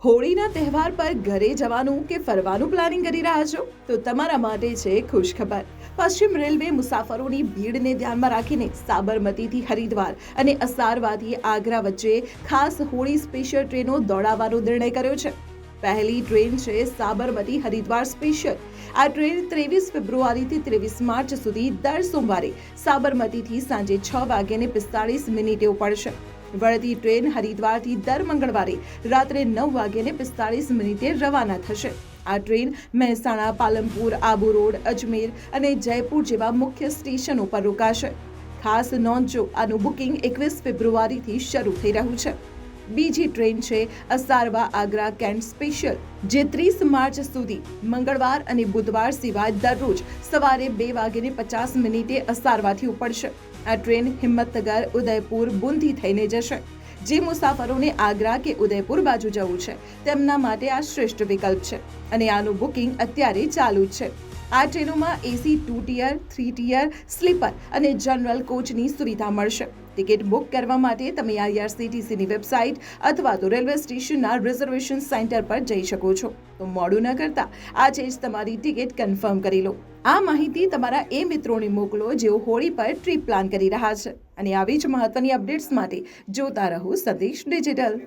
હોળીના તહેવાર પર ઘરે જવાનું કે ફરવાનું પ્લાનિંગ કરી રહ્યા છો તો તમારા માટે છે ખુશખબર। પશ્ચિમ રેલવે મુસાફરોની ભીડને ધ્યાનમાં રાખીને સાબરમતીથી હરિદ્વાર અને અસારવાથી આગ્રા વચ્ચે ખાસ હોળી સ્પેશિયલ ટ્રેનો દોડાવવાનો નિર્ણય કર્યો છે। પહેલી ટ્રેન છે સાબરમતી હરિદ્વાર સ્પેશિયલ। આ ટ્રેન 23 ફેબ્રુઆરીથી 23 માર્ચ સુધી દર સોમવારે સાબરમતીથી સાંજે 6:45 ઉપડશે। વળતી ટ્રેન હરિદ્વારથી દર મંગળવારે રાત્રે 9:45 રવાના થશે। આ ટ્રેન મહેસાણા, પાલનપુર, આબુ રોડ, અજમેર અને જયપુર જેવા મુખ્ય સ્ટેશનો પર રોકાશે। ખાસ નોંધજો, આનું બુકિંગ 21 ફેબ્રુઆરીથી શરૂ થઈ રહ્યું છે। બીજી ટ્રેન છે અસારવા આગ્રા કેન્ટ સ્પેશિયલ, જે 30 માર્ચ સુધી મંગળવાર અને બુધવાર સિવાય દરરોજ સવારે 2:50 અસારવાથી ઉપડશે। આ ટ્રેન હિંમતનગર, ઉદયપુર, બુંદી થઈને જશે। જે મુસાફરોને આગ્રા કે ઉદયપુર બાજુ જવું છે તેમના માટે આ શ્રેષ્ઠ વિકલ્પ છે અને આનું બુકિંગ અત્યારે ચાલુ જ છે। આ ટ્રેનોમાં એસી 2 ટિયર, 3 ટિયર, સ્લીપર અને જનરલ કોચની સુવિધા મળશે। ટિકિટ બુક કરવા માટે તમે IRCTCની વેબસાઇટ અથવા તો રેલવે સ્ટેશનના રિઝર્વેશન સેન્ટર પર જઈ શકો છો। તો મોડું ન કરતા આજે જ તમારી ટિકિટ કન્ફર્મ કરી લો। આ માહિતી તમારા એ મિત્રોને મોકલો જેઓ હોળી પર ટ્રીપ પ્લાન કરી રહ્યા છે અને આવી જ મહત્વની અપડેટ્સ માટે જોતા રહો સંદેશ ડિજિટલ।